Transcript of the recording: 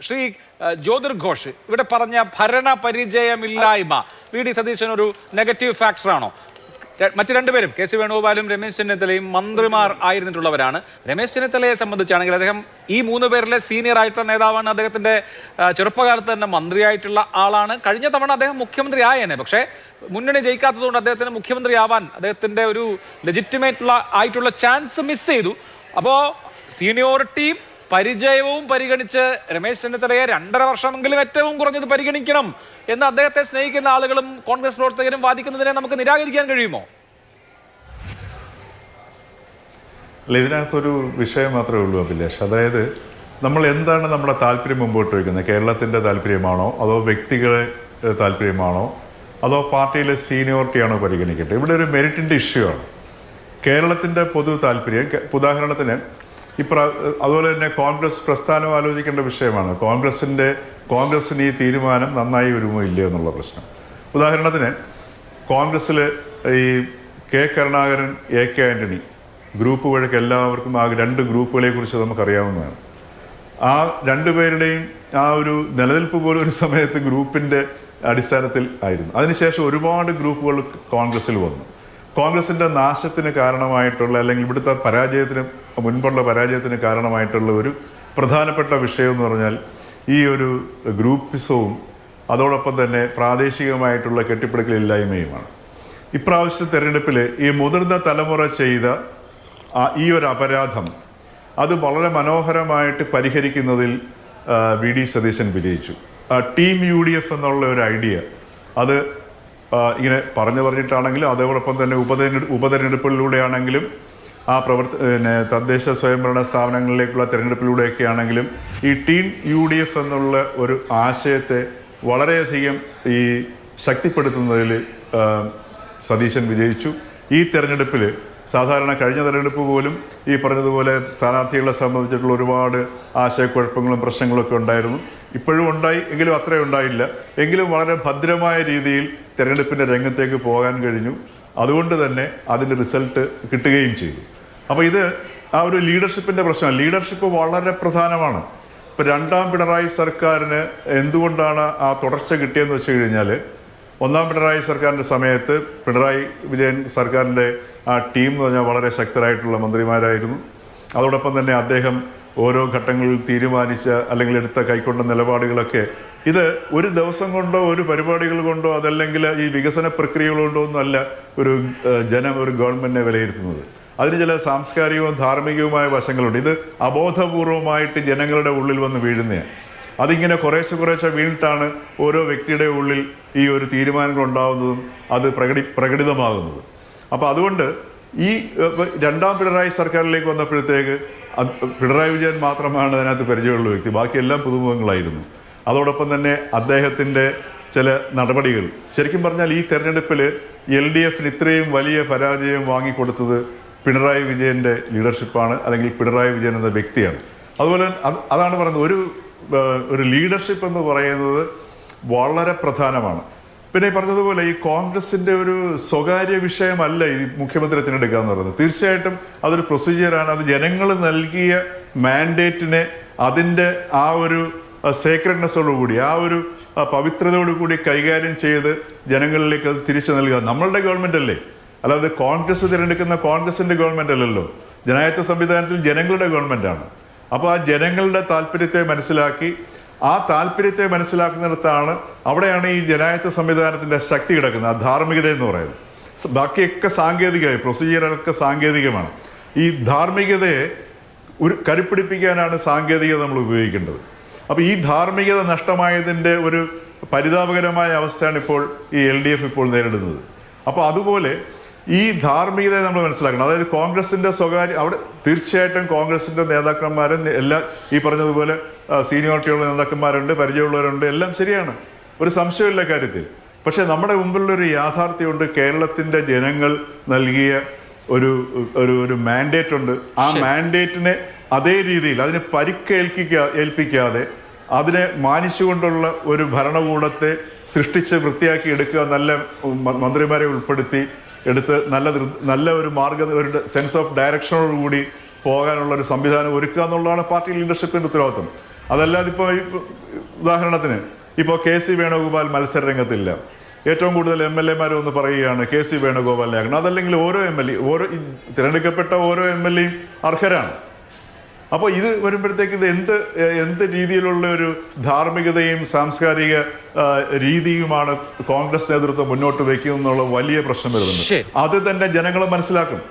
ശ്രീ ജ്യോതിർ ഘോഷ് ഇവിടെ പറഞ്ഞ ഭരണ പരിചയമില്ലായ്മ വി ഡി സതീശൻ ഒരു നെഗറ്റീവ് ഫാക്ടറാണോ? മറ്റു രണ്ടുപേരും കെ സി വേണുഗോപാലും രമേശ് ചെന്നിത്തലയും മന്ത്രിമാർ ആയിരുന്നിട്ടുള്ളവരാണ്. രമേശ് ചെന്നിത്തലയെ സംബന്ധിച്ചാണെങ്കിൽ അദ്ദേഹം ഈ 3 പേരിലെ സീനിയർ ആയിട്ടുള്ള നേതാവാണ്. അദ്ദേഹത്തിന്റെ ചെറുപ്പകാലത്ത് തന്നെ മന്ത്രിയായിട്ടുള്ള ആളാണ്. കഴിഞ്ഞ തവണ അദ്ദേഹം മുഖ്യമന്ത്രി ആയേനെ, പക്ഷേ മുന്നണി ജയിക്കാത്തതുകൊണ്ട് അദ്ദേഹത്തിന് മുഖ്യമന്ത്രി ആവാൻ അദ്ദേഹത്തിന്റെ ഒരു ലെജിറ്റിമേറ്റ് ആയിട്ടുള്ള ചാൻസ് മിസ് ചെയ്തു. അപ്പോൾ സീനിയോറിറ്റിയും പരിചയവും പരിഗണിച്ച് രമേശ് ചെന്നിത്തലയെ 2.5 വർഷമെങ്കിലും ഏറ്റവും കുറഞ്ഞത് പരിഗണിക്കണം എന്ന് അദ്ദേഹത്തെ സ്നേഹിക്കുന്ന ആളുകളും കോൺഗ്രസ് പ്രവർത്തകരും വാദിക്കുന്നതിനെ നമുക്ക് നിരാകരിക്കാൻ കഴിയുമോ? അല്ല, ഇതിനകത്തൊരു വിഷയം മാത്രമേ ഉള്ളൂ അഭിലാഷ്. അതായത് നമ്മൾ എന്താണ് നമ്മുടെ താല്പര്യം മുമ്പോട്ട് വയ്ക്കുന്നത്? കേരളത്തിൻ്റെ താല്പര്യമാണോ, അതോ വ്യക്തികളെ താല്പര്യമാണോ, അതോ പാർട്ടിയിലെ സീനിയോറിറ്റിയാണോ പരിഗണിക്കട്ടെ? ഇവിടെ ഒരു മെറിറ്റിൻ്റെ ഇഷ്യൂ ആണ്. കേരളത്തിൻ്റെ പൊതു താല്പര്യം, ഉദാഹരണത്തിന് അതുപോലെ തന്നെ കോൺഗ്രസ് പ്രസ്ഥാനം ആലോചിക്കേണ്ട വിഷയമാണ്. കോൺഗ്രസിന് ഈ തീരുമാനം നന്നായി വരുമോ ഇല്ലയോ എന്നുള്ള പ്രശ്നം. ഉദാഹരണത്തിന് കോൺഗ്രസ്സിൽ ഈ K Karunakaran, A K Antony group വഴക്ക് എല്ലാവർക്കും ആ 2 ഗ്രൂപ്പുകളെ കുറിച്ച് നമുക്കറിയാവുന്നതാണ്. ആ 2 പേരുടെയും ആ ഒരു നിലനിൽപ്പ് പോലും ഒരു സമയത്ത് ഗ്രൂപ്പിൻ്റെ അടിസ്ഥാനത്തിൽ ആയിരുന്നു. അതിനുശേഷം ഒരുപാട് ഗ്രൂപ്പുകൾ കോൺഗ്രസ്സിൽ വന്നു. കോൺഗ്രസിൻ്റെ നാശത്തിന് കാരണമായിട്ടുള്ള, അല്ലെങ്കിൽ ഇവിടുത്തെ മുൻപുള്ള പരാജയത്തിന് കാരണമായിട്ടുള്ള ഒരു പ്രധാനപ്പെട്ട വിഷയം എന്ന് പറഞ്ഞാൽ ഈ ഒരു ഗ്രൂപ്പിസവും അതോടൊപ്പം തന്നെ പ്രാദേശികമായിട്ടുള്ള കെട്ടിപ്പടുക്കലില്ലായ്മയുമാണ്. ഇപ്രാവശ്യത്തെ തെരഞ്ഞെടുപ്പിൽ ഈ മുതിർന്ന തലമുറ ചെയ്ത ഈ ഒരു അപരാധം അത് വളരെ മനോഹരമായിട്ട് പരിഹരിക്കുന്നതിൽ വി ഡി സതീശൻ വിജയിച്ചു. ടീം UDF എന്നുള്ള ഒരു ഐഡിയ അത് ഇങ്ങനെ പറഞ്ഞിട്ടാണെങ്കിലും അതോടൊപ്പം തന്നെ ഉപതെരഞ്ഞെടുപ്പിലൂടെയാണെങ്കിലും തദ്ദേശ സ്വയംഭരണ സ്ഥാപനങ്ങളിലേക്കുള്ള തെരഞ്ഞെടുപ്പിലൂടെയൊക്കെ ആണെങ്കിലും ഈ ടീം UDF എന്നുള്ള ഒരു ആശയത്തെ വളരെയധികം ഈ ശക്തിപ്പെടുത്തുന്നതിൽ സതീശൻ വിജയിച്ചു. ഈ തെരഞ്ഞെടുപ്പിൽ സാധാരണ കഴിഞ്ഞ തെരഞ്ഞെടുപ്പ് പോലും ഈ പറഞ്ഞതുപോലെ സ്ഥാനാർത്ഥികളെ സംബന്ധിച്ചിട്ടുള്ള ഒരുപാട് ആശയക്കുഴപ്പങ്ങളും പ്രശ്നങ്ങളൊക്കെ ഉണ്ടായിരുന്നു. ഇപ്പോഴും ഉണ്ടായി, എങ്കിലും അത്രയും ഉണ്ടായില്ല. എങ്കിലും വളരെ ഭദ്രമായ രീതിയിൽ തെരഞ്ഞെടുപ്പിൻ്റെ രംഗത്തേക്ക് പോകാൻ കഴിഞ്ഞു. അതുകൊണ്ട് തന്നെ അതിൻ്റെ റിസൾട്ട് കിട്ടുകയും ചെയ്തു. അപ്പോൾ ഇത് ആ ഒരു ലീഡർഷിപ്പിൻ്റെ പ്രശ്നമാണ്. ലീഡർഷിപ്പ് വളരെ പ്രധാനമാണ്. ഇപ്പോൾ 2ാം പിണറായി സർക്കാരിന് എന്തുകൊണ്ടാണ് ആ തുടർച്ച കിട്ടിയെന്ന് വെച്ച് കഴിഞ്ഞാൽ, 1ാം പിണറായി സർക്കാരിൻ്റെ സമയത്ത് പിണറായി വിജയൻ സർക്കാരിൻ്റെ ആ ടീം എന്ന് പറഞ്ഞാൽ വളരെ ശക്തരായിട്ടുള്ള മന്ത്രിമാരായിരുന്നു. അതോടൊപ്പം തന്നെ അദ്ദേഹം ഓരോ ഘട്ടങ്ങളിൽ തീരുമാനിച്ച അല്ലെങ്കിൽ കൈക്കൊണ്ട നിലപാടുകളൊക്കെ ഇത് ഒരു ദിവസം കൊണ്ടോ ഒരു പരിപാടികൾ കൊണ്ടോ അതല്ലെങ്കിൽ ഈ വികസന പ്രക്രിയകൾ കൊണ്ടോ ഒന്നുമല്ല ഒരു ഗവൺമെന്റിനെ വിലയിരുത്തുന്നത്. അതിന് ചില സാംസ്കാരികവും ധാർമ്മികവുമായ വശങ്ങളുണ്ട്. ഇത് അബോധപൂർവമായിട്ട് ജനങ്ങളുടെ ഉള്ളിൽ വന്ന് വീഴുന്നതാണ്. അതിങ്ങനെ കുറേശ്ശെ വീണിട്ടാണ് ഓരോ വ്യക്തിയുടെ ഉള്ളിൽ ഈ ഒരു തീരുമാനങ്ങൾ ഉണ്ടാകുന്നതും അത് പ്രകടിതമാകുന്നത്. അപ്പോൾ അതുകൊണ്ട് ഈ 2ാം പിണറായി സർക്കാരിലേക്ക് വന്നപ്പോഴത്തേക്ക് പിണറായി വിജയൻ മാത്രമാണ് അതിനകത്ത് പരിചയമുള്ള വ്യക്തി, ബാക്കിയെല്ലാം പുതുമുഖങ്ങളായിരുന്നു. അതോടൊപ്പം തന്നെ അദ്ദേഹത്തിൻ്റെ ചില നടപടികൾ, ശരിക്കും പറഞ്ഞാൽ ഈ തെരഞ്ഞെടുപ്പിൽ LDFന് ഇത്രയും വലിയ പരാജയം വാങ്ങിക്കൊടുത്തത് പിണറായി വിജയൻ്റെ ലീഡർഷിപ്പാണ്, അല്ലെങ്കിൽ പിണറായി വിജയൻ എന്ന വ്യക്തിയാണ്. അതുപോലെ അതാണ് പറയുന്നത്, ഒരു ലീഡർഷിപ്പ് എന്ന് പറയുന്നത് വളരെ പ്രധാനമാണ്. പിന്നെ ഈ പറഞ്ഞതുപോലെ ഈ കോൺഗ്രസിൻ്റെ ഒരു സ്വകാര്യ വിഷയമല്ല ഈ മുഖ്യമന്ത്രി തിരഞ്ഞെടുക്കുക എന്ന് പറയുന്നത്. തീർച്ചയായിട്ടും അതൊരു പ്രൊസീജിയറാണ്. അത് ജനങ്ങൾ നൽകിയ മാൻഡേറ്റിനെ അതിൻ്റെ ആ ഒരു സേക്രഡ്നെസ്സോടുകൂടി, ആ ഒരു പവിത്രതയോടുകൂടി കൈകാര്യം ചെയ്ത് ജനങ്ങളിലേക്ക് അത് തിരിച്ചു നൽകുക നമ്മളുടെ ഗവൺമെൻറ് അല്ലേ. അല്ലാതെ കോൺഗ്രസ് തിരഞ്ഞെടുക്കുന്ന കോൺഗ്രസിൻ്റെ ഗവൺമെൻറ് അല്ലല്ലോ. ജനാധിപത്യ സംവിധാനത്തിൽ ജനങ്ങളുടെ ഗവൺമെൻറ്റാണ്. അപ്പോൾ ആ ജനങ്ങളുടെ താല്പര്യത്തെ മനസ്സിലാക്കി, ആ താല്പര്യത്തെ മനസ്സിലാക്കുന്നിടത്താണ്, അവിടെയാണ് ഈ ജനാധിപത്യ സംവിധാനത്തിൻ്റെ ശക്തി കിടക്കുന്നത്, ആ ധാർമ്മികത എന്ന് പറയുന്നത്. ബാക്കിയൊക്കെ സാങ്കേതികമായി, പ്രൊസീജിയറൊക്കെ സാങ്കേതികമാണ്. ഈ ധാർമ്മികതയെ കരുപ്പിടിപ്പിക്കാനാണ് സാങ്കേതികത നമ്മൾ ഉപയോഗിക്കേണ്ടത്. അപ്പോൾ ഈ ധാർമ്മികത നഷ്ടമായതിൻ്റെ ഒരു പരിതാപകരമായ അവസ്ഥയാണ് ഇപ്പോൾ ഈ LDF ഇപ്പോൾ നേരിടുന്നത്. അപ്പോൾ അതുപോലെ ഈ ധാർമ്മികതയെ നമ്മൾ മനസ്സിലാക്കണം. അതായത് കോൺഗ്രസിൻ്റെ അവിടെ തീർച്ചയായിട്ടും കോൺഗ്രസിൻ്റെ നേതാക്കന്മാരും എല്ലാം ഈ പറഞ്ഞതുപോലെ സീനിയോറിറ്റിയുള്ള നേതാക്കന്മാരുണ്ട്, പരിചയമുള്ളവരുണ്ട്, എല്ലാം ശരിയാണ്, ഒരു സംശയമില്ല കാര്യത്തിൽ. പക്ഷേ നമ്മുടെ മുമ്പിലുള്ളൊരു യാഥാർത്ഥ്യമുണ്ട്. കേരളത്തിൻ്റെ ജനങ്ങൾ നൽകിയ ഒരു മാൻഡേറ്റ് ഉണ്ട്. ആ മാൻഡേറ്റിനെ അതേ രീതിയിൽ അതിനെ ഏൽപ്പിക്കാതെ അതിനെ മാനിച്ചുകൊണ്ടുള്ള ഒരു ഭരണകൂടത്തെ സൃഷ്ടിച്ച് വൃത്തിയാക്കി എടുക്കുക, നല്ല മന്ത്രിമാരെ ഉൾപ്പെടുത്തി എടുത്ത് നല്ല ഒരു ഒരു സെൻസ് ഓഫ് ഡയറക്ഷനോടുകൂടി പോകാനുള്ള ഒരു സംവിധാനം ഒരുക്കുക എന്നുള്ളതാണ് പാർട്ടി ലീഡർഷിപ്പിൻ്റെ ഉത്തരവാദിത്വം. അതല്ലാതെ ഇപ്പോൾ ഉദാഹരണത്തിന് ഇപ്പോൾ KC വേണുഗോപാൽ മത്സര രംഗത്തില്ല. ഏറ്റവും കൂടുതൽ MLA ഒന്ന് പറയുകയാണ് KC വേണുഗോപാലിനെ ആക്കണം. അതല്ലെങ്കിൽ ഓരോ MLA തിരഞ്ഞെടുക്കപ്പെട്ട ഓരോ MLA അർഹരാണ്. അപ്പോൾ ഇത് വരുമ്പോഴത്തേക്ക് ഇത് എന്ത് രീതിയിലുള്ള ഒരു ധാർമ്മികതയും സാംസ്കാരിക രീതിയുമാണ് കോൺഗ്രസ് നേതൃത്വം മുന്നോട്ട് വയ്ക്കുന്നത് എന്നുള്ള വലിയ പ്രശ്നം വരുന്നുണ്ട്. അത് തന്നെ ജനങ്ങൾ മനസ്സിലാക്കും.